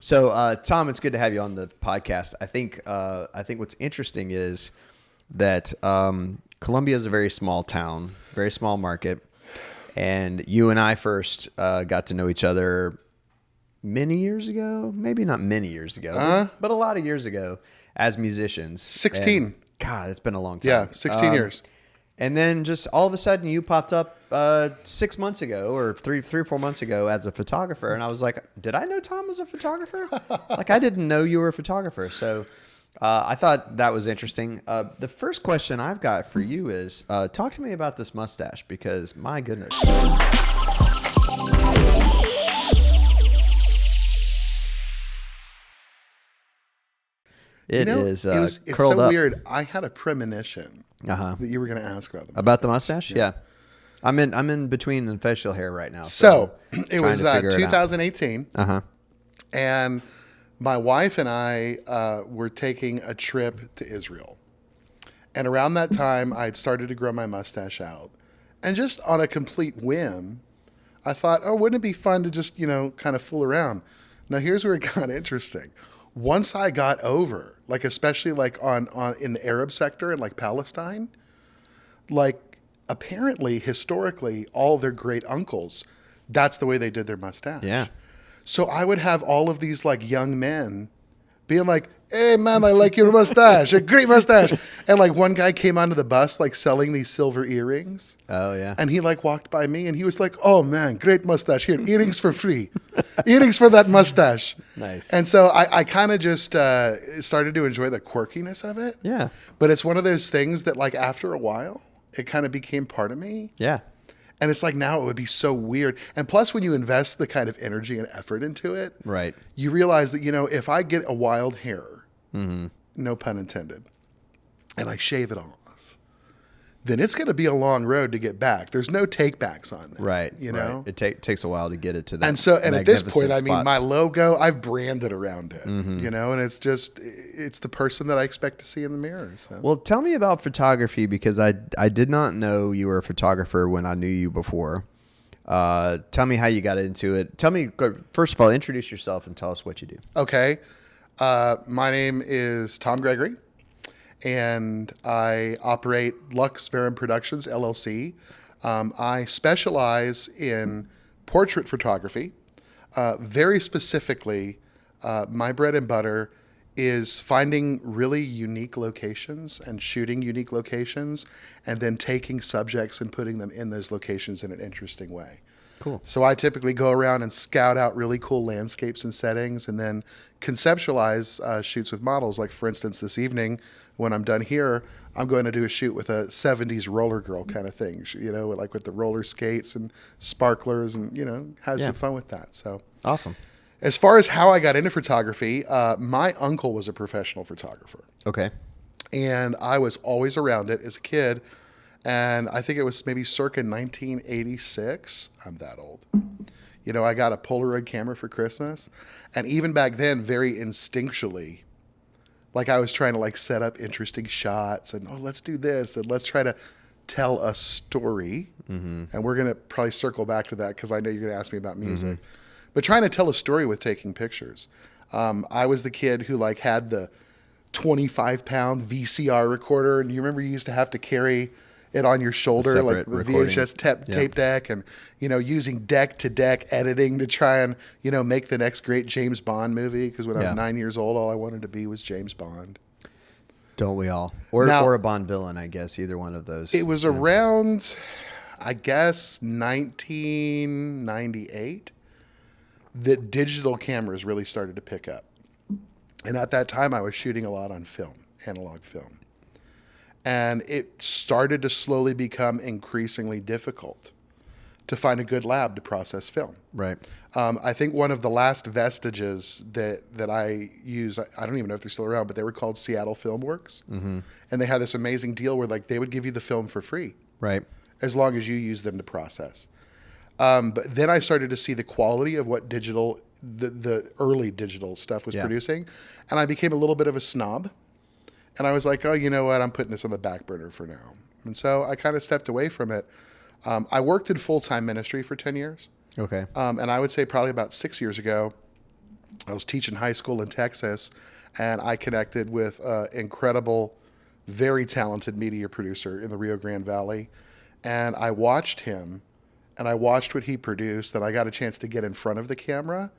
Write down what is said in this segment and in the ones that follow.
So, Tom, it's good to have you on the podcast. I think what's interesting is that Columbia is a very small town, very small market, and you and I first got to know each other many years ago. Maybe not many years ago, but a lot of years ago as musicians. 16. And, God, it's been a long time. Yeah, 16 years. And then just all of a sudden you popped up 6 months ago or three or 4 months ago as a photographer. And I was like, did I know Tom was a photographer? Like, I didn't know you were a photographer. So I thought that was interesting. The first question I've got for you is talk to me about this mustache, because my goodness. It's so up. weird. I had a premonition that you were going to ask about the mustache. About the mustache? Yeah. I'm in between facial hair right now. So it was trying to figure it out. 2018. And my wife and I were taking a trip to Israel. And around that time, I had started to grow my mustache out. And just on a complete whim, I thought, oh, wouldn't it be fun to just, kind of fool around? Now, here's where it got interesting. Once I got over, like especially like on in the Arab sector and like Palestine, like apparently historically all their great uncles, that's the way they did their mustache. Yeah. So I would have all of these like young men being like, hey man, I like your mustache, a great mustache. And like one guy came onto the bus like selling these silver earrings. Oh yeah. And he like walked by me and he was like, oh man, great mustache. Here, earrings for free. Earrings for that mustache. Nice. And so I kind of just started to enjoy the quirkiness of it. Yeah. But it's one of those things that like after a while, it kind of became part of me. Yeah. And it's like now it would be so weird. And plus when you invest the kind of energy and effort into it, Right. you realize that, if I get a wild hair, no pun intended, and I shave it off, then it's going to be a long road to get back. There's no take backs on that. Right. Right. It takes a while to get it to that. And at this point, I mean, spot. my logo, I've branded around it, and it's the person that I expect to see in the mirror. So. Well, tell me about photography, because I did not know you were a photographer when I knew you before. Tell me how you got into it. Tell me, first of all, introduce yourself and tell us what you do. Okay. My name is Tom Gregory, and I operate Lux Verum Productions, LLC. I specialize in portrait photography. Very specifically, my bread and butter is finding really unique locations and shooting unique locations and then taking subjects and putting them in those locations in an interesting way. Cool. So I typically go around and scout out really cool landscapes and settings and then conceptualize shoots with models. Like, for instance, this evening, when I'm done here, I'm going to do a shoot with a 70s roller girl kind of thing, like with the roller skates and sparklers and, have some fun with that. So Awesome. As far as how I got into photography, my uncle was a professional photographer. Okay. And I was always around it as a kid. And I think it was maybe circa 1986. I'm that old. I got a Polaroid camera for Christmas. And even back then, very instinctually, like I was trying to like set up interesting shots and, let's do this. And let's try to tell a story. And we're going to probably circle back to that because I know you're going to ask me about music. But trying to tell a story with taking pictures. I was the kid who like had the 25-pound VCR recorder. And you remember you used to have to carry it on your shoulder, like the VHS tape deck, and using deck to deck editing to try and make the next great James Bond movie. Because when I was 9 years old, all I wanted to be was James Bond. Don't we all? Or a Bond villain, I guess. Either one of those. It was around, I guess, 1998 that digital cameras really started to pick up. And at that time, I was shooting a lot on film, analog film. And it started to slowly become increasingly difficult to find a good lab to process film. Right. I think one of the last vestiges that I use, I don't even know if they're still around, but they were called Seattle Film Works. And they had this amazing deal where like they would give you the film for free. Right. As long as you use them to process. But then I started to see the quality of what the early digital stuff was producing. And I became a little bit of a snob. And I was like, oh, you know what? I'm putting this on the back burner for now. And so I kind of stepped away from it. I worked in full-time ministry for 10 years. Okay. And I would say probably about 6 years ago, I was teaching high school in Texas, and I connected with an incredible, very talented media producer in the Rio Grande Valley. And I watched him, and I watched what he produced, and I got a chance to get in front of the camera.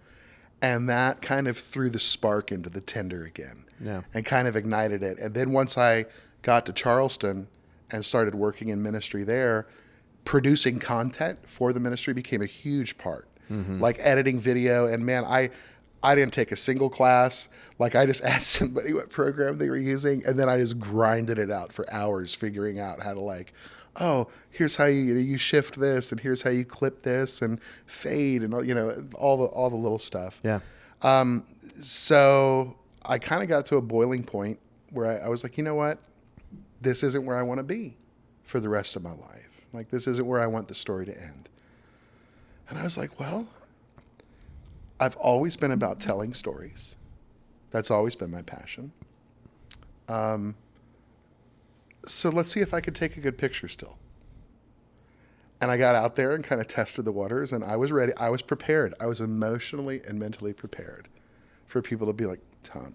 And that kind of threw the spark into the tinder again, and kind of ignited it. And then once I got to Charleston and started working in ministry there, producing content for the ministry became a huge part, like editing video. And man, I didn't take a single class. Like I just asked somebody what program they were using, and then I just grinded it out for hours, figuring out how to like, oh, here's how you shift this, and here's how you clip this, and fade, and all the little stuff. Yeah. So I kind of got to a boiling point where I was like, you know what, this isn't where I want to be for the rest of my life. Like this isn't where I want the story to end. And I was like, well, I've always been about telling stories. That's always been my passion. So let's see if I could take a good picture still. And I got out there and kind of tested the waters, and I was ready. I was prepared. I was emotionally and mentally prepared for people to be like, Tom,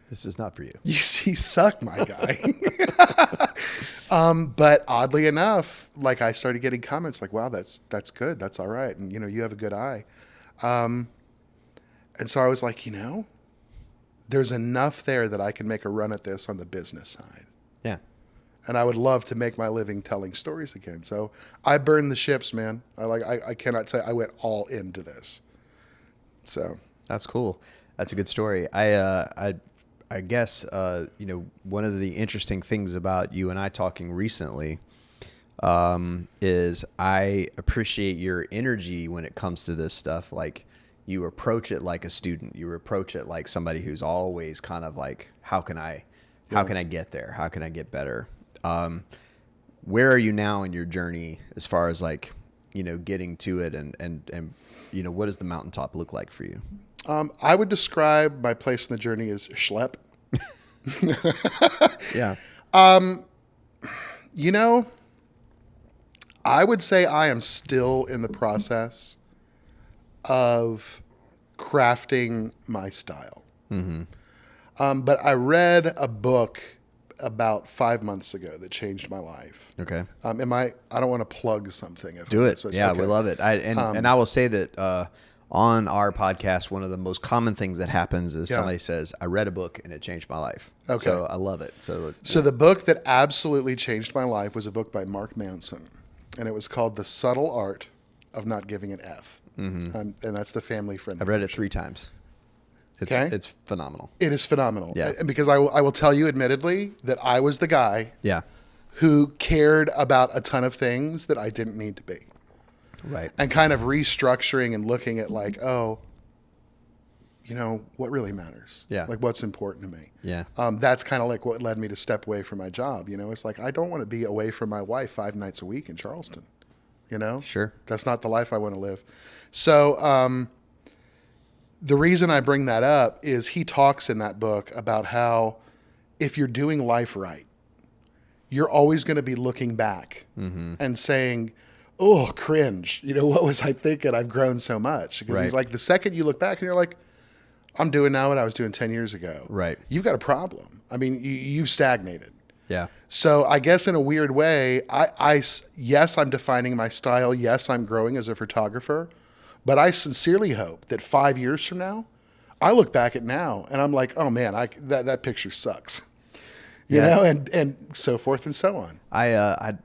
this is not for you. You suck, my guy. But oddly enough, like I started getting comments like, wow, that's good. That's all right. And, you have a good eye. And so I was like, there's enough there that I can make a run at this on the business side. Yeah. And I would love to make my living telling stories again. So I burned the ships, man. I cannot tell you, I went all into this. So that's cool. That's a good story. I guess, one of the interesting things about you and I talking recently, is I appreciate your energy when it comes to this stuff. Like you approach it like a student. You approach it like somebody who's always kind of like, how can I get there? How can I get better? Where are you now in your journey as far as like, getting to it and what does the mountaintop look like for you? I would describe my place in the journey as schlep. Yeah. I would say I am still in the process of crafting my style. Mm-hmm. But I read a book about 5 months ago that changed my life. Okay. I don't want to plug something. Do it. Yeah, okay. We love it. And I will say that on our podcast, one of the most common things that happens is somebody says, I read a book and it changed my life. Okay. So I love it. So the book that absolutely changed my life was a book by Mark Manson, and it was called The Subtle Art of Not Giving an F. Mm-hmm. And that's the family friend. I've read it 3 times. It's phenomenal. It is phenomenal. Yeah. Because I will tell you admittedly that I was the guy who cared about a ton of things that I didn't need to be. Right. And kind of restructuring and looking at like, what really matters? Yeah. Like what's important to me? Yeah. That's kind of like what led me to step away from my job. It's like, I don't want to be away from my wife 5 nights a week in Charleston. Sure. That's not the life I want to live. So, the reason I bring that up is he talks in that book about how if you're doing life right, you're always going to be looking back and saying, oh, cringe. What was I thinking? I've grown so much. Because he's like, the second you look back and you're like, I'm doing now what I was doing 10 years ago. Right. You've got a problem. I mean, you've stagnated. Yeah. So I guess in a weird way, yes, I'm defining my style. Yes, I'm growing as a photographer. But I sincerely hope that 5 years from now, I look back at now and I'm like, oh man, that picture sucks. You know, and so forth and so on. I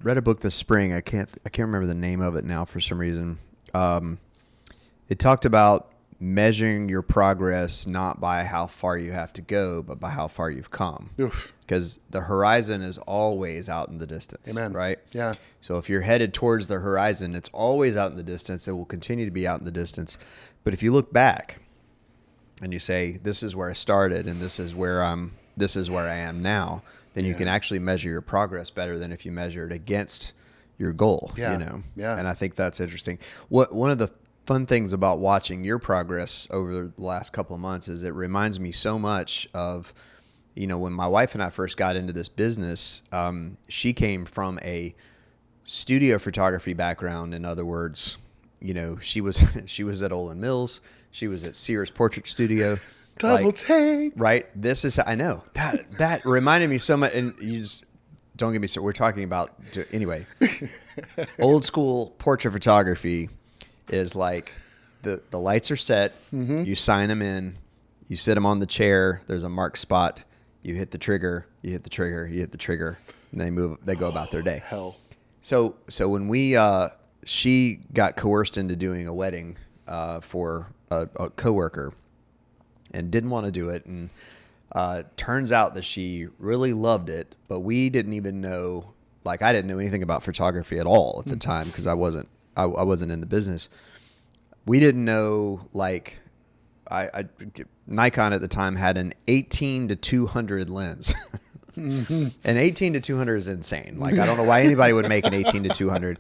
read a book this spring. I can't remember the name of it now for some reason. It talked about measuring your progress not by how far you have to go, but by how far you've come. Oof. Because the horizon is always out in the distance. Amen. Right? Yeah. So if you're headed towards the horizon, it's always out in the distance. It will continue to be out in the distance. But if you look back and you say, this is where I started and this is where I am now, then you can actually measure your progress better than if you measure it against your goal. Yeah. Yeah. And I think that's interesting. One of the fun things about watching your progress over the last couple of months is it reminds me so much of, when my wife and I first got into this business, she came from a studio photography background. In other words, she was at Olin Mills. She was at Sears Portrait Studio. Double take. Right. This is, I know that reminded me so much. And you just don't get me started. We're talking about, anyway, old school portrait photography is like the lights are set. Mm-hmm. You sign them in, you sit them on the chair. There's a marked spot. You hit the trigger, you hit the trigger, you hit the trigger, and they go about their day. Hell. So when she got coerced into doing a wedding for a coworker and didn't want to do it, and turns out that she really loved it, but we didn't even know, like I didn't know anything about photography at all at the time because I wasn't in the business. We didn't know, like, Nikon at the time had an 18 to 200 lens. Mm-hmm. An 18 to 200 is insane. Like, I don't know why anybody would make an 18 to 200.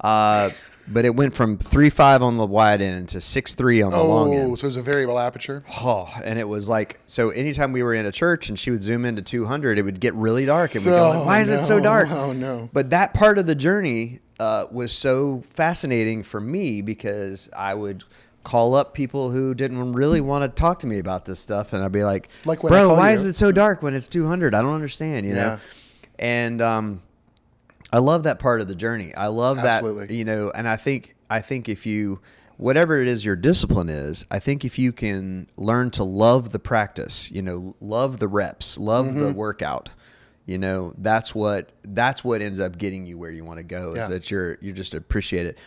But it went from 3.5 on the wide end to 6.3 on the long end. Oh, so it was a variable aperture? Oh, and it was like, so anytime we were in a church and she would zoom into 200, it would get really dark. And we'd go, like, why is it so dark? Oh, no. But that part of the journey was so fascinating for me because I would call up people who didn't really want to talk to me about this stuff. And I'd be like bro, why is it so dark when it's 200? I don't understand, you know? And I love that part of the journey. I love that, you know, and I think if you, whatever it is your discipline is, I think if you can learn to love the practice, you know, love the reps, love the workout, you know, that's what ends up getting you where you want to go, is that you just appreciate it.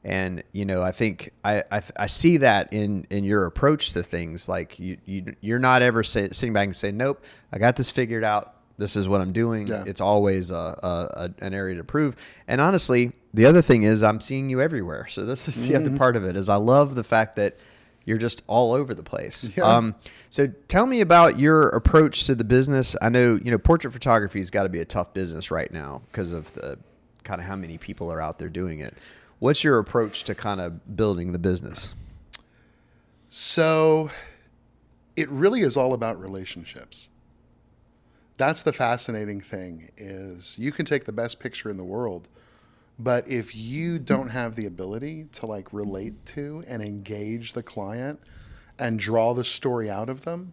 And, you know, I think I see that in your approach to things. Like you're not ever sitting back and saying, nope, I got this figured out. This is what I'm doing. Yeah. It's always an area to prove. And honestly, the other thing is I'm seeing you everywhere. So this is the other part of it, is I love the fact that you're just all over the place. Yeah. So tell me about your approach to the business. I know, you know, portrait photography has got to be a tough business right now because of the kind of how many people are out there doing it. What's your approach to kind of building the business? So it really is all about relationships. That's the fascinating thing, is you can take the best picture in the world, but if you don't have the ability to like relate to and engage the client and draw the story out of them,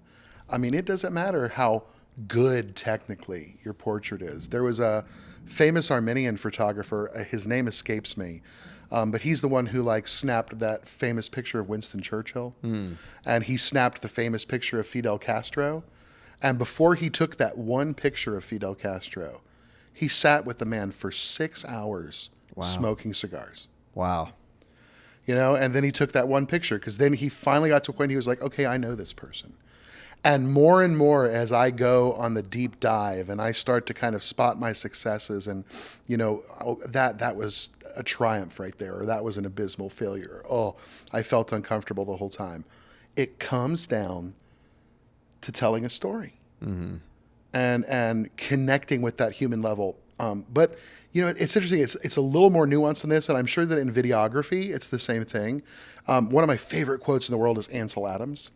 I mean, it doesn't matter how good technically your portrait is. There was a famous Armenian photographer, his name escapes me, but he's the one who like snapped that famous picture of Winston Churchill, and he snapped the famous picture of Fidel Castro. And before he took that one picture of Fidel Castro, he sat with the man for 6 hours smoking cigars. Wow. You know, and then he took that one picture, because then he finally got to a point he was like, okay, I know this person. And more as I go on the deep dive and I start to kind of spot my successes and, you know, that was a triumph right there, or that was an abysmal failure. Oh, I felt uncomfortable the whole time. It comes down to telling a story and connecting with that human level. But, you know, it's interesting. It's a little more nuanced than this, and I'm sure that in videography, it's the same thing. One of my favorite quotes in the world is Ansel Adams.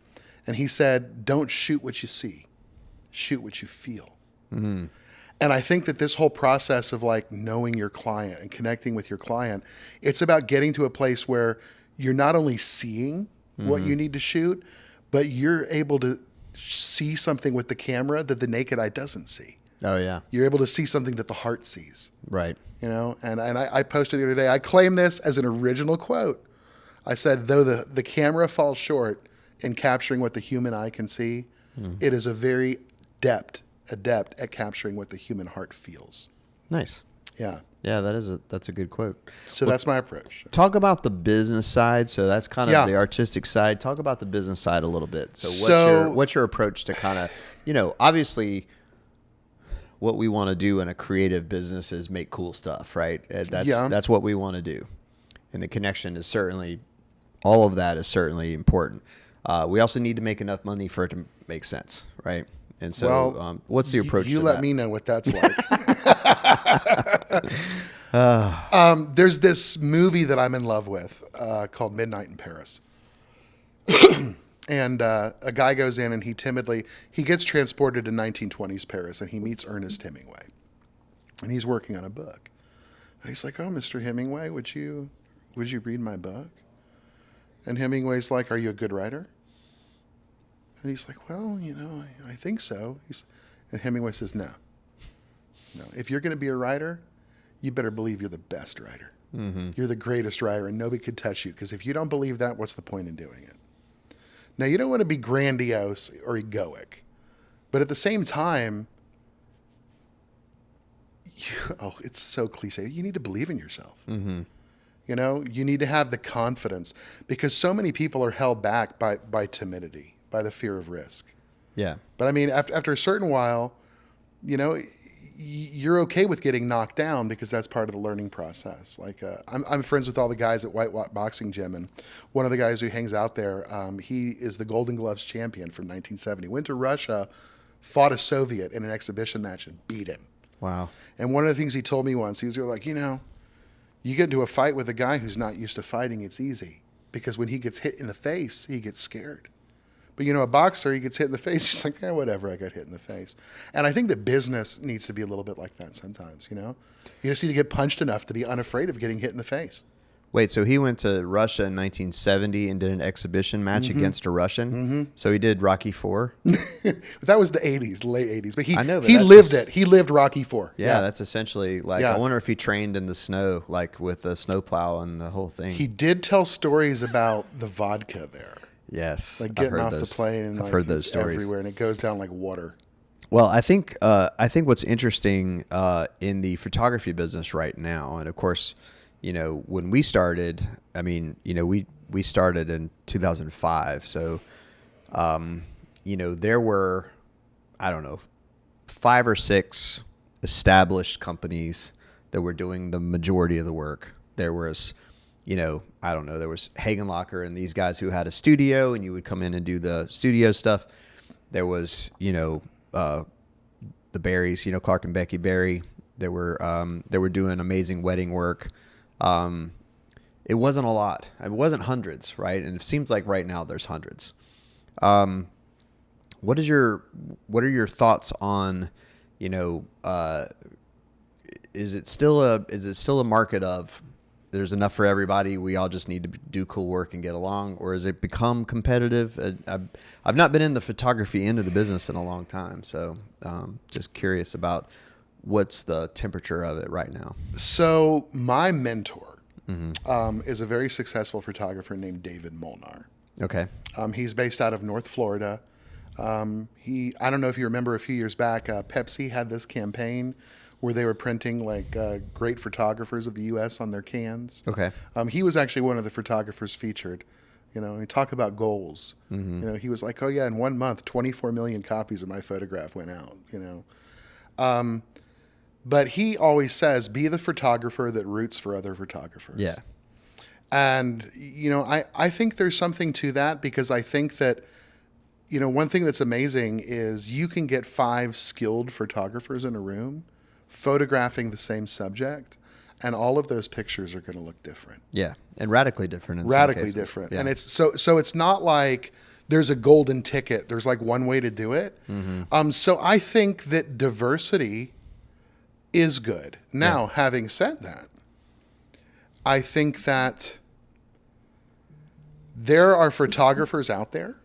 And he said, don't shoot what you see, shoot what you feel. Mm-hmm. And I think that this whole process of like knowing your client and connecting with your client, it's about getting to a place where you're not only seeing what you need to shoot, but you're able to see something with the camera that the naked eye doesn't see. Oh yeah. You're able to see something that the heart sees. Right. You know, and I posted the other day, I claim this as an original quote. I said, though the camera falls short in capturing what the human eye can see, it is a very adept at capturing what the human heart feels. Nice. Yeah. Yeah, that's a good quote. So that's my approach. Talk about the business side. So that's kind of the artistic side. Talk about the business side a little bit. So what's your approach to kind of, you know, obviously what we want to do in a creative business is make cool stuff, right? That's what we want to do. And the connection is certainly, all of that is certainly important. We also need to make enough money for it to make sense, right? And so what's the approach to that? You let me know what that's like. There's this movie that I'm in love with called Midnight in Paris. And a guy goes in and he gets transported to 1920s Paris, and he meets Ernest Hemingway. And he's working on a book. And he's like, oh, Mr. Hemingway, would you read my book? And Hemingway's like, are you a good writer? And he's like, well, I think so. And Hemingway says, no. If you're going to be a writer, you better believe you're the best writer. Mm-hmm. You're the greatest writer, and nobody could touch you. Because if you don't believe that, what's the point in doing it? Now, you don't want to be grandiose or egoic. But at the same time, it's so cliche. You need to believe in yourself. Mm-hmm. You need to have the confidence, because so many people are held back by timidity, by the fear of risk. Yeah. But I mean, after a certain while, you're okay with getting knocked down, because that's part of the learning process. Like I'm friends with all the guys at White Boxing Gym, and one of the guys who hangs out there, he is the Golden Gloves champion from 1970. Went to Russia, fought a Soviet in an exhibition match and beat him. Wow. And one of the things he told me once, he was like, you get into a fight with a guy who's not used to fighting, it's easy. Because when he gets hit in the face, he gets scared. But, a boxer, he gets hit in the face, he's like, whatever, I got hit in the face. And I think that business needs to be a little bit like that sometimes, You just need to get punched enough to be unafraid of getting hit in the face. Wait, so he went to Russia in 1970 and did an exhibition match against a Russian? Mm-hmm. So he did Rocky IV? That was the 80s, the late 80s. But he lived it. He lived Rocky IV. Yeah, that's essentially like, I wonder if he trained in the snow, like with the snowplow and the whole thing. He did tell stories about the vodka there. Yes. Like getting off the plane and I've heard those stories everywhere, and it goes down like water. Well, I think what's interesting in the photography business right now, and of course, when we started, I mean, we started in 2005. So, there were, I don't know, 5 or 6 established companies that were doing the majority of the work. There was, I don't know, there was Hagenlocker and these guys who had a studio, and you would come in and do the studio stuff. There was, the Berries, Clark and Becky Berry. They were doing amazing wedding work. It wasn't a lot. It wasn't hundreds, right? And it seems like right now there's hundreds. What are your thoughts on, is it still a market of there's enough for everybody, we all just need to do cool work and get along, or has it become competitive? I've not been in the photography end of the business in a long time, so just curious about what's the temperature of it right now. So my mentor is a very successful photographer named David Molnar. Okay. He's based out of North Florida. I don't know if you remember a few years back, Pepsi had this campaign where they were printing like great photographers of the U.S. on their cans. Okay. He was actually one of the photographers featured. And talk about goals. Mm-hmm. He was like, oh yeah, in 1 month, 24 million copies of my photograph went out. But he always says, be the photographer that roots for other photographers. Yeah. And, I think there's something to that, because I think that, one thing that's amazing is you can get 5 skilled photographers in a room photographing the same subject, and all of those pictures are going to look different. Yeah. And radically different in some Radically cases. different. Yeah. And it's so it's not like there's a golden ticket. There's like one way to do it. Mm-hmm. So I think that diversity is good. Now, having said that, I think that there are photographers out there,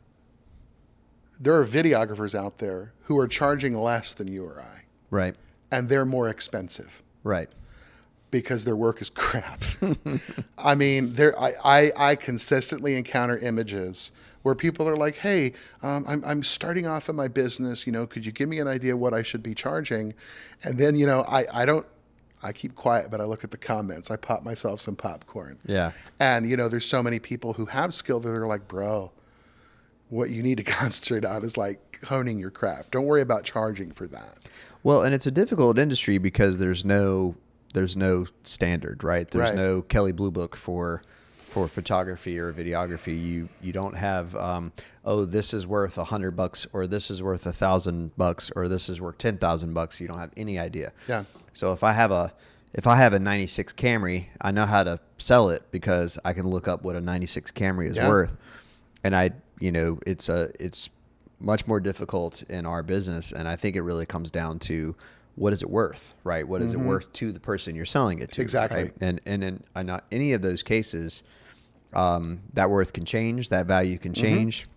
there are videographers out there who are charging less than you or I. Right. And they're more expensive. Right. Because their work is crap. I mean, I consistently encounter images where people are like, hey, I'm starting off in my business, could you give me an idea what I should be charging? And then, I keep quiet, but I look at the comments. I pop myself some popcorn. Yeah. And, there's so many people who have skill that are like, bro, what you need to concentrate on is like honing your craft. Don't worry about charging for that. Well, and it's a difficult industry because there's no standard, right? There's no Kelly Blue Book for photography or videography. You don't have this is worth $100 or this is worth $1,000 or this is worth $10,000. You don't have any idea. Yeah. So if I have a 96 Camry, I know how to sell it because I can look up what a 96 Camry is worth. And it's much more difficult in our business, and I think it really comes down to what is it worth, right? What is it worth to the person you're selling it to? Exactly. Right? And in not any of those cases, that worth can change, that value can change.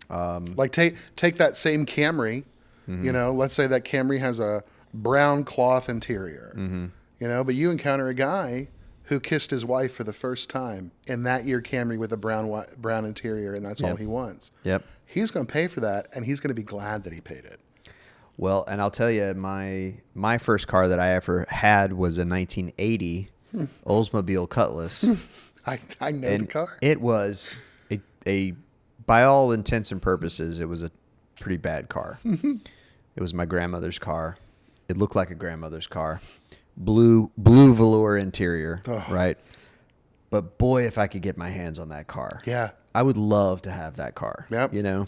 Like take that same Camry, you know, let's say that Camry has a brown cloth interior, you know, but you encounter a guy who kissed his wife for the first time in that year Camry with a brown interior, and that's all he wants. Yep. He's going to pay for that, and he's going to be glad that he paid it. Well, and I'll tell you, my first car that I ever had was a 1980 Oldsmobile Cutlass. I know the car. It was a by all intents and purposes, it was a pretty bad car. It was my grandmother's car. It looked like a grandmother's car. Blue velour interior, right? But boy, if I could get my hands on that car. Yeah. I would love to have that car. Yep. You know,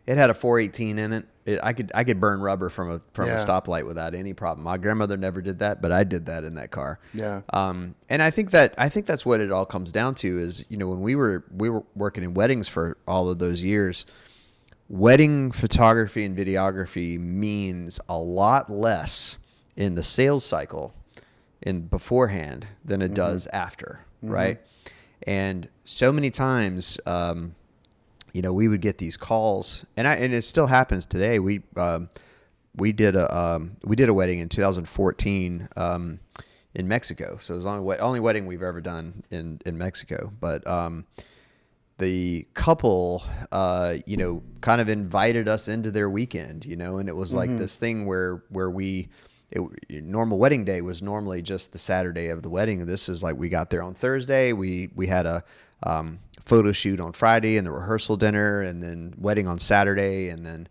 it had a 418 in it. I could burn rubber from a stoplight without any problem. My grandmother never did that, but I did that in that car. Yeah. And I think that's what it all comes down to is, you know, when we were working in weddings for all of those years, wedding photography and videography means a lot less in the sales cycle in beforehand than it does after, right? And so many times, you know, we would get these calls, and it still happens today. We did a wedding in 2014 in Mexico, so it was the only wedding we've ever done in Mexico. But the couple, you know, kind of invited us into their weekend, you know, and it was like this thing where normal wedding day was normally just the Saturday of the wedding. This is like we got there on Thursday. We had a photo shoot on Friday and the rehearsal dinner, and then wedding on Saturday, and then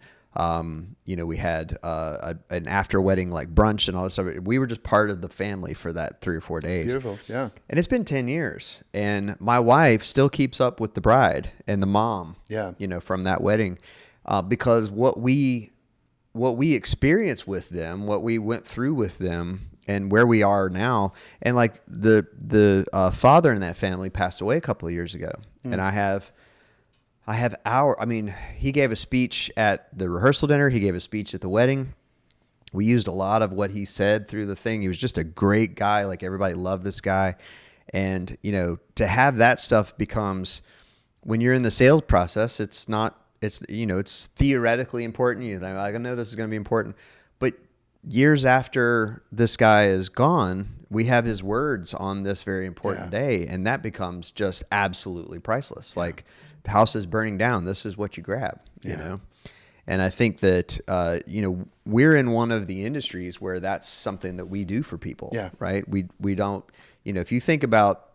you know, we had an after wedding like brunch and all this stuff. We were just part of the family for that 3 or 4 days. Beautiful, yeah. And it's been 10 years, and my wife still keeps up with the bride and the mom. Yeah. You know, from that wedding, because what we experienced with them, what we went through with them, and where we are now. And like the father in that family passed away a couple of years ago. And I have he gave a speech at the rehearsal dinner. He gave a speech at the wedding. We used a lot of what he said through the thing. He was just a great guy. Like, everybody loved this guy. And, you know, to have that stuff becomes, when you're in the sales process, it's you know, it's theoretically important. You know, I know this is going to be important, but years after this guy is gone, we have his words on this very important day, and that becomes just absolutely priceless. Like, the house is burning down. This is what you grab, you know? And I think that, you know, we're in one of the industries where that's something that we do for people, right? We don't, you know, if you think about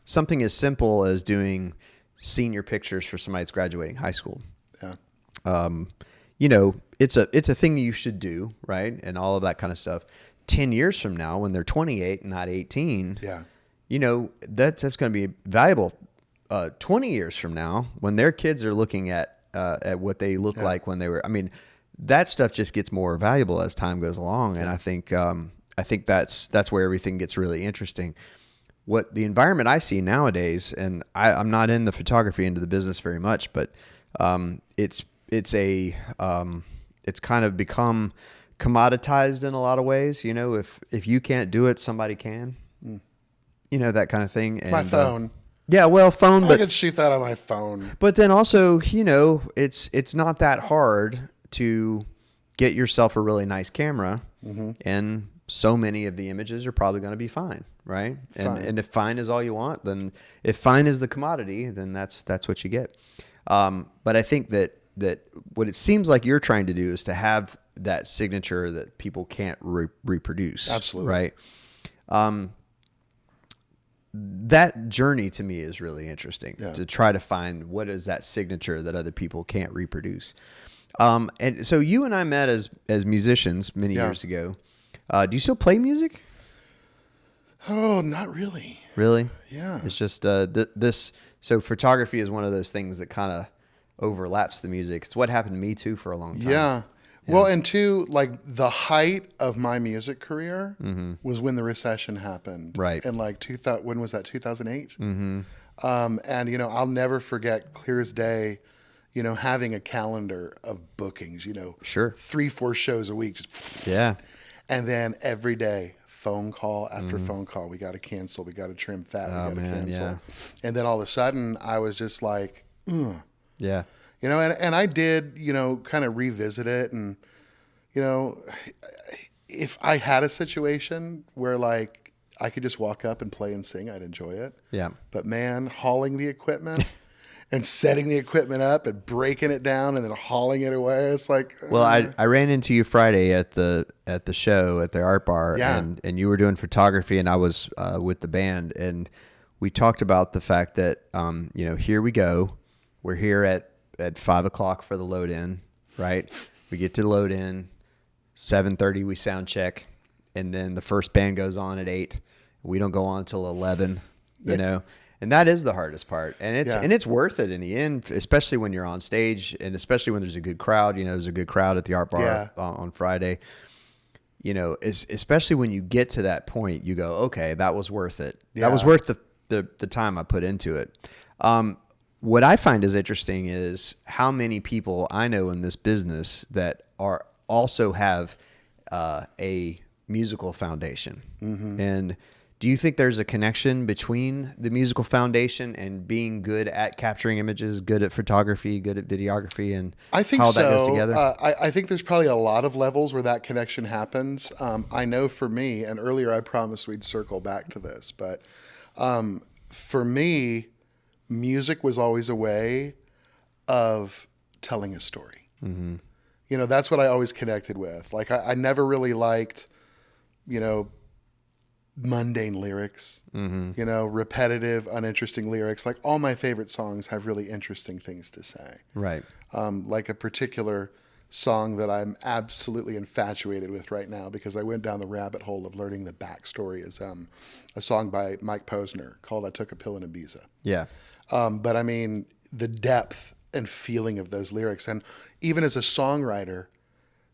something as simple as doing senior pictures for somebody that's graduating high school, you know, it's a thing you should do, right? And all of that kind of stuff. 10 years from now, when they're 28 and not 18, you know, that's going to be valuable. 20 years from now, when their kids are looking at what they look like when they were, I mean, that stuff just gets more valuable as time goes along. And I think that's where everything gets really interesting. What the environment I see nowadays, and I'm not in the photography into the business very much, but it's kind of become commoditized in a lot of ways. You know, if you can't do it, somebody can. You know, that kind of thing. And, my phone. Yeah, well, phone, but I could shoot that on my phone. But then also, you know, it's not that hard to get yourself a really nice camera, and so many of the images are probably going to be fine, right? And if fine is all you want, then if fine is the commodity, then that's what you get. But I think that what it seems like you're trying to do is to have that signature that people can't reproduce. Absolutely. Right. That journey to me is really interesting, to try to find what is that signature that other people can't reproduce. And so you and I met as musicians many years ago. Do you still play music? Oh, not really. Really? Yeah. It's just so photography is one of those things that kind of overlaps the music. It's what happened to me too for a long time. Yeah. Well, and two, like the height of my music career was when the recession happened. Right. And like when was that? 2008. And you know, I'll never forget, clear as day, you know, having a calendar of bookings. You know, 3-4 shows a week, just yeah. And then every day, phone call after phone call. We got to cancel. We got to trim fat. We got to man, cancel. yeah. And then all of a sudden, I was just like, ugh. Yeah. You know, and I did, you know, kind of revisit it. And, you know, if I had a situation where like I could just walk up and play and sing, I'd enjoy it. Yeah. But man, hauling the equipment and setting the equipment up and breaking it down and then hauling it away, it's like, Well, I ran into you Friday at the show at the art bar, Yeah. and you were doing photography, and I was with the band, and we talked about the fact that you know, here we go, we're here at 5 o'clock for the load in, right? We get to load in, 7:30 we sound check, and then the first band goes on at 8. We don't go on until 11, you know. And that is the hardest part. And it's worth it in the end, especially when you're on stage, and especially when there's a good crowd. You know, there's a good crowd at the art bar on Friday. You know, especially when you get to that point, you go, okay, that was worth it. Yeah. That was worth the time I put into it. What I find is interesting is how many people I know in this business that are also have a musical foundation. And do you think there's a connection between the musical foundation and being good at capturing images, good at photography, good at videography, and I think how so. that goes together? I think there's probably a lot of levels where that connection happens. I know for me, and earlier I promised we'd circle back to this, but for me, music was always a way of telling a story. You know, that's what I always connected with. Like I never really liked, you know, mundane lyrics, you know, repetitive, uninteresting lyrics. Like all my favorite songs have really interesting things to say. Right. Like a particular song that I'm absolutely infatuated with right now because I went down the rabbit hole of learning the backstory is a song by Mike Posner called I Took a Pill in Ibiza. Yeah. But I mean, the depth and feeling of those lyrics. And even as a songwriter,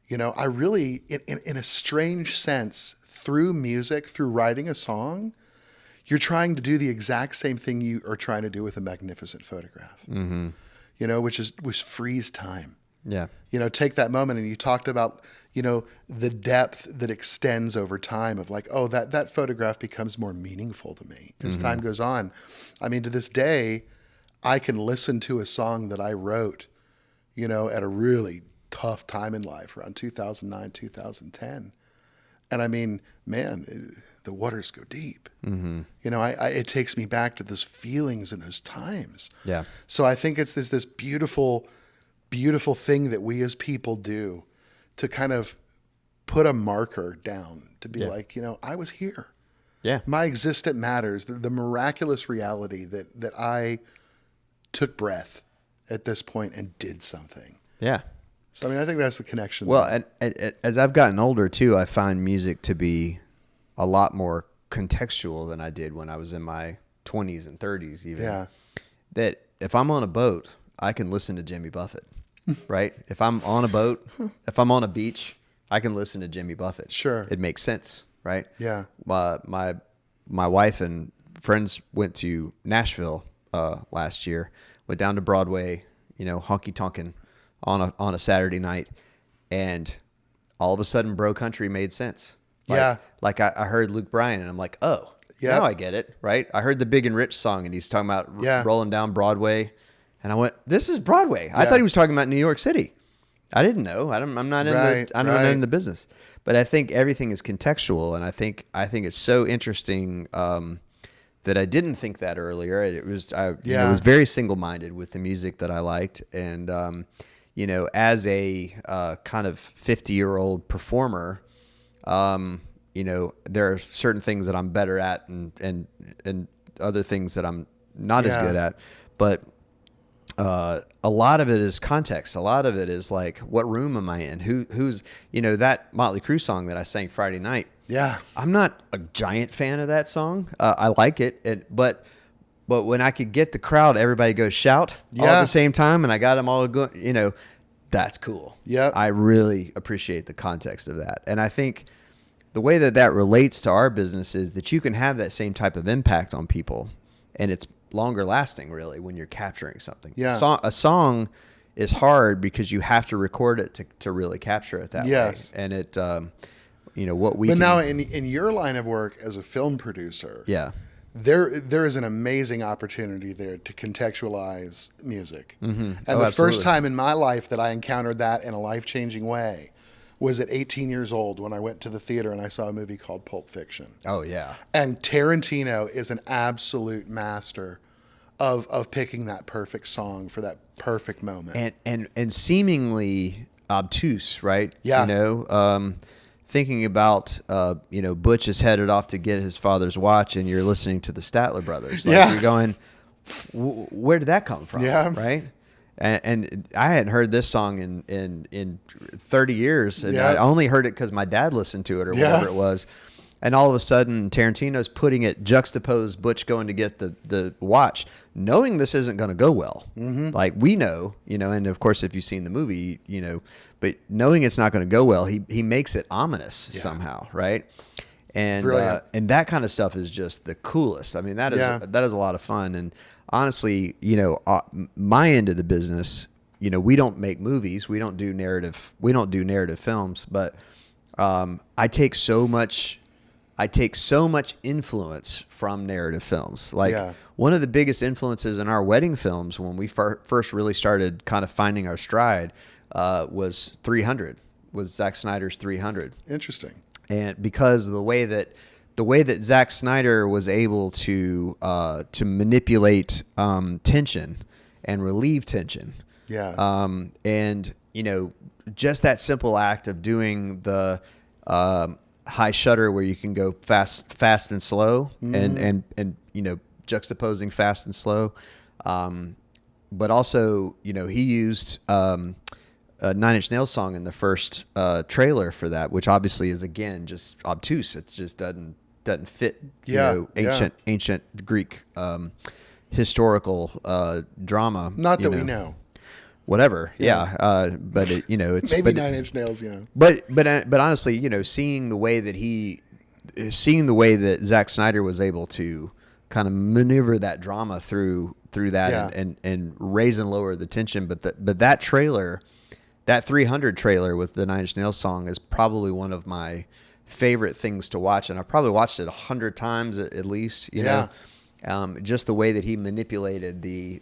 you know, I really, in a strange sense, through music, through writing a song, you're trying to do the exact same thing you are trying to do with a magnificent photograph, you know, which freeze time. Yeah. You know, take that moment, and you talked about, you know, the depth that extends over time of like, oh, that photograph becomes more meaningful to me as time goes on. I mean, to this day, I can listen to a song that I wrote, you know, at a really tough time in life around 2009, 2010. And I mean, man, the waters go deep. You know, it takes me back to those feelings and those times. Yeah. So I think it's this beautiful, beautiful thing that we as people do to kind of put a marker down to be like, you know, I was here. Yeah. My existence matters. The miraculous reality that I took breath at this point and did something. Yeah. So, I mean, I think that's the connection. Well, and as I've gotten older too, I find music to be a lot more contextual than I did when I was in my 20s and 30s even. Yeah. That if I'm on a boat, I can listen to Jimmy Buffett, right? If I'm on a boat, if I'm on a beach, I can listen to Jimmy Buffett. Sure. It makes sense, right? Yeah. My wife and friends went to Nashville last year, went down to Broadway, you know, honky tonkin' on a Saturday night, and all of a sudden Bro Country made sense. Like I heard Luke Bryan and I'm like, oh, now I get it, right? I heard the Big and Rich song and he's talking about rolling down Broadway, and I went, this is Broadway. I thought he was talking about New York City. I didn't know. I'm not in the business. But I think everything is contextual, and I think it's so interesting that I didn't think that earlier. It was I was very single-minded with the music that I liked, and you know, as a kind of 50-year-old performer, you know, there are certain things that I'm better at, and other things that I'm not as good at, but. A lot of it is context. A lot of it is like, what room am I in? Who's, you know, that Motley Crue song that I sang Friday night. Yeah. I'm not a giant fan of that song. I like it. But when I could get the crowd, everybody goes shout all at the same time, and I got them all going, you know, that's cool. Yeah. I really appreciate the context of that. And I think the way that relates to our business is that you can have that same type of impact on people, and it's longer lasting really when you're capturing something. A song is hard because you have to record it to really capture it that way. And it what we But can. now in your line of work as a film producer, Yeah. there is an amazing opportunity there to contextualize music. Mm-hmm. And Oh, the absolutely. first time in my life that I encountered that in a life-changing way was at 18 years old when I went to the theater and I saw a movie called Pulp Fiction. Oh yeah. And Tarantino is an absolute master of picking that perfect song for that perfect moment. And seemingly obtuse, right? Yeah. Thinking about Butch is headed off to get his father's watch, and you're listening to the Statler Brothers. Like, Yeah. you're going, where did that come from? Yeah. Right. And I hadn't heard this song in 30 years, and Yeah. I only heard it because my dad listened to it or Yeah. whatever it was. And all of a sudden, Tarantino's putting it juxtaposed Butch going to get the watch, knowing this isn't going to go well. Mm-hmm. Like, we know, and of course, if you've seen the movie, but knowing it's not going to go well, he makes it ominous somehow, right? And that kind of stuff is just the coolest. I mean, that is a lot of fun. And honestly, my end of the business, we don't make movies, we don't do narrative films, but I take so much influence from narrative films. Like, one of the biggest influences in our wedding films when we first really started kind of finding our stride was 300, was Zack Snyder's 300. Interesting. And because the way that Zack Snyder was able to manipulate tension and relieve tension. Yeah. And just that simple act of doing the high shutter where you can go fast and slow, and juxtaposing fast and slow. But also, he used a Nine Inch Nails song in the first trailer for that, which obviously is, again, just obtuse. It just doesn't fit, ancient Greek historical drama. Not that we know. Whatever, but it's maybe 9 Inch Nails, But honestly, seeing the way that Zack Snyder was able to kind of maneuver that drama through that and raise and lower the tension, but that trailer, that 300 trailer with the Nine Inch Nails song, is probably one of my favorite things to watch, and I've probably watched it 100 times at least. Just the way that he manipulated the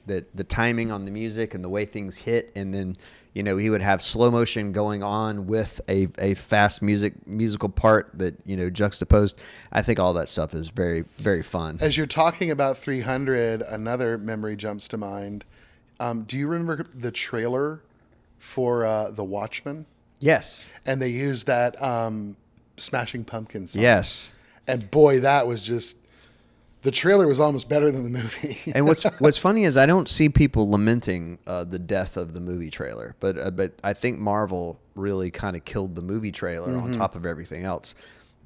timing on the music and the way things hit, and then he would have slow motion going on with a fast musical part that juxtaposed. I think all that stuff is very, very fun. As you're talking about 300, another memory jumps to mind. Do you remember the trailer for The Watchmen? Yes. And they used that Smashing Pumpkins song. Yes. And boy, that was just... The trailer was almost better than the movie. And what's funny is I don't see people lamenting the death of the movie trailer, but I think Marvel really kind of killed the movie trailer on top of everything else,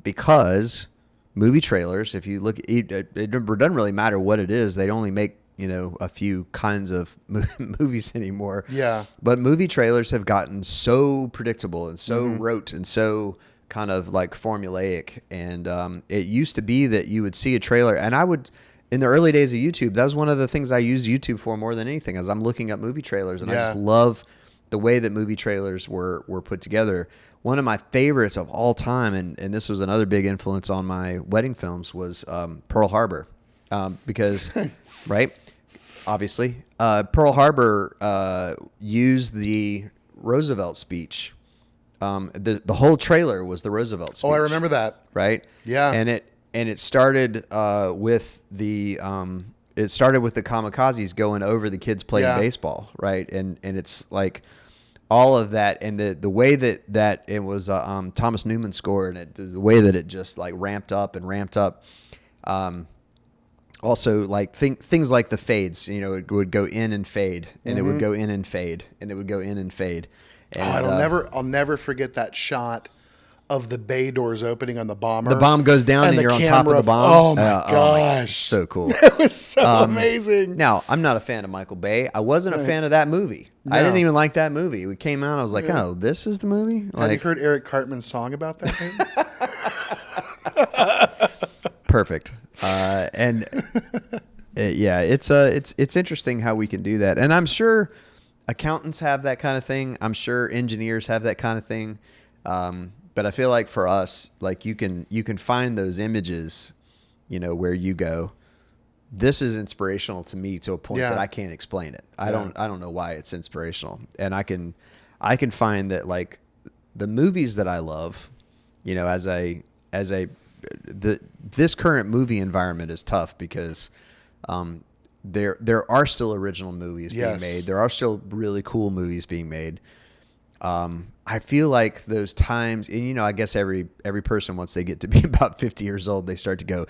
because movie trailers, if you look, it doesn't really matter what it is. They only make a few kinds of movies anymore. Yeah. But movie trailers have gotten so predictable and so rote and so kind of like formulaic, and it used to be that you would see a trailer, and I would, in the early days of YouTube, that was one of the things I used YouTube for more than anything, as I'm looking up movie trailers, and I just love the way that movie trailers were put together. One of my favorites of all time, and this was another big influence on my wedding films, was Pearl Harbor, because right, obviously, Pearl Harbor used the Roosevelt speech. The whole trailer was the Roosevelt speech. Oh, I remember that. Right? Yeah. And it started with the kamikazes going over the kids playing baseball, right? And it's like all of that, and the way that it was Thomas Newman score, and the way that it just like ramped up and ramped up. Also, like things like the fades, it would go in and fade, and it would go in and fade, and it would go in and fade. And, I'll never forget that shot of the bay doors opening on the bomber. The bomb goes down and you're on top of the bomb. Oh my gosh. So cool. It was so amazing. Now, I'm not a fan of Michael Bay. I wasn't a fan of that movie. No. I didn't even like that movie. We came out, I was like, oh, this is the movie? Have you heard Eric Cartman's song about that movie? Perfect. It's interesting how we can do that. And I'm sure accountants have that kind of thing. I'm sure engineers have that kind of thing. But but I feel like for us, like you can find those images, where you go, this is inspirational to me to a point that I can't explain it. I don't know why it's inspirational. And I can find that like the movies that I love, this current movie environment is tough because there are still original movies being made. There are still really cool movies being made. I feel like those times, and I guess every person, once they get to be about 50 years old, they start to go,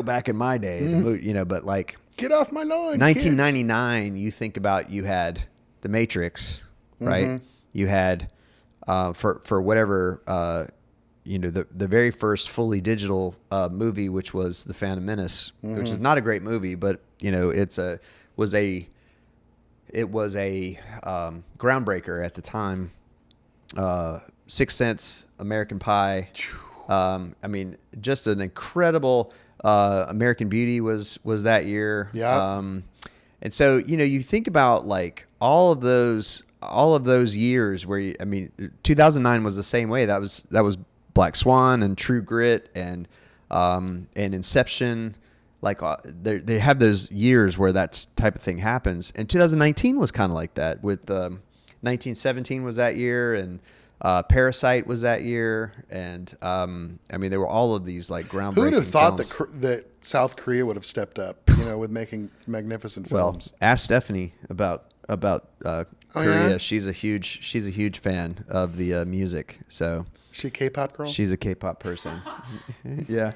back in my day, but like, get off my lawn. 1999, kids. You think about, you had The Matrix, right? You had for whatever the very first fully digital movie, which was The Phantom Menace, which is not a great movie, but it was a groundbreaker at the time. Sixth Sense, American Pie. Just an incredible. American Beauty was that year. Yeah. And so you think about like all of those years where 2009 was the same way. That was Black Swan and True Grit and Inception. Like they have those years where that type of thing happens. And 2019 was kind of like that with 1917 was that year, and Parasite was that year, and there were all of these like groundbreaking. Who would have thought that South Korea would have stepped up, with making magnificent films? Well, ask Stephanie about Korea. Yeah? She's a huge fan of the music. So she a K-pop girl? She's a K-pop person. Yeah.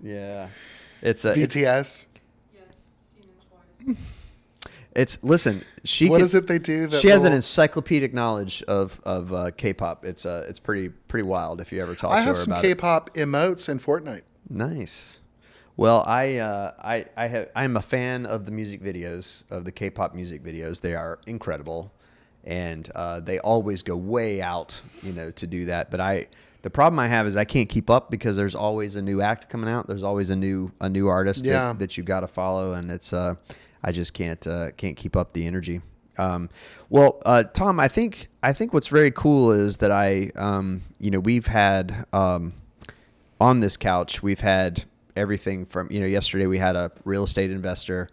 It's BTS. Yes, seen them twice. Listen. What is it they do? She has an encyclopedic knowledge of K-pop. It's pretty wild if you ever talk to her about it. I have some K-pop emotes in Fortnite. Nice. Well, I'm a fan of the music videos, of the K-pop music videos. They are incredible, and they always go way out, to do that. But the problem I have is I can't keep up because there's always a new act coming out. There's always a new artist that you've got to follow, and it's I just can't keep up the energy. Tom, I think what's very cool is that we've had on this couch, we've had everything from, yesterday we had a real estate investor.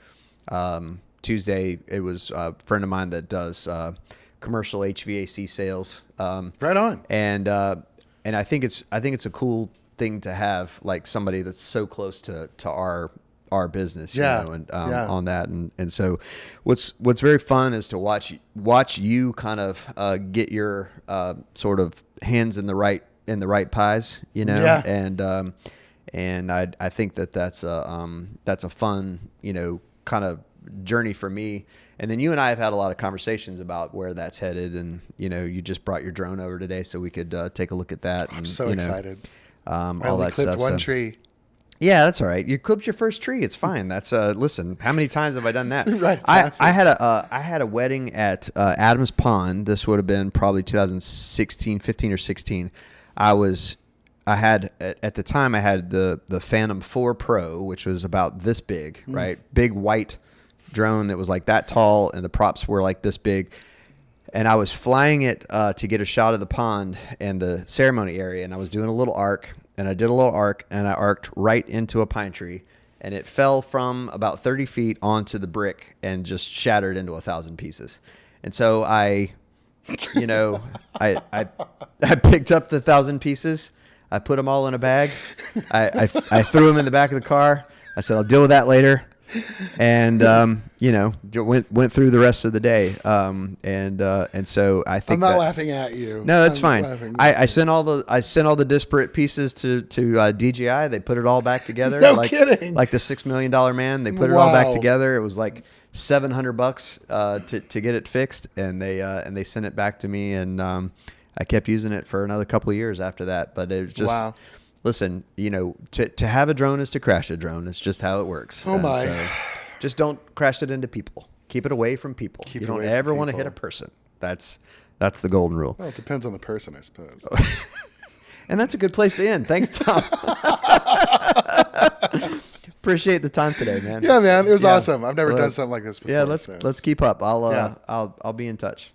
Tuesday it was a friend of mine that does commercial HVAC sales. Right on. And I think it's a cool thing to have, like somebody that's so close to our business, on that. And so what's very fun is to watch you kind of get your sort of hands in the right pies, and I think that's a fun, kind of journey for me. And then you and I have had a lot of conversations about where that's headed, and you just brought your drone over today so we could take a look at that. I'm so excited. I only all that clipped stuff, one tree. Yeah, that's all right. You clipped your first tree. It's fine. That's listen. How many times have I done that? Right, I had a wedding at Adams Pond. This would have been probably 2016, 15 or 16. I had at the time I had the Phantom 4 Pro, which was about this big, right? Big white drone that was like that tall, and the props were like this big. And I was flying it to get a shot of the pond and the ceremony area, and I was doing a little arc. And I did a little arc, and I arced right into a pine tree, and it fell from about 30 feet onto the brick and just shattered into 1,000 pieces. And so I picked up the 1,000 pieces. I put them all in a bag. I threw them in the back of the car. I said, I'll deal with that later. And went through the rest of the day. And so I think I'm not laughing at you. No, that's fine. I sent all the disparate pieces to DJI. They put it all back together. No kidding. Like the $6 million man. They put it all back together. It was like $700 to get it fixed, and they sent it back to me, and I kept using it for another couple of years after that. But it was just. Wow. Listen, to have a drone is to crash a drone. It's just how it works. Oh, my. So just don't crash it into people. Keep it away from people. You don't ever want to hit a person. That's the golden rule. Well, it depends on the person, I suppose. And that's a good place to end. Thanks, Tom. Appreciate the time today, man. Yeah, man. It was awesome. I've never done something like this before. Yeah, let's keep up. I'll be in touch.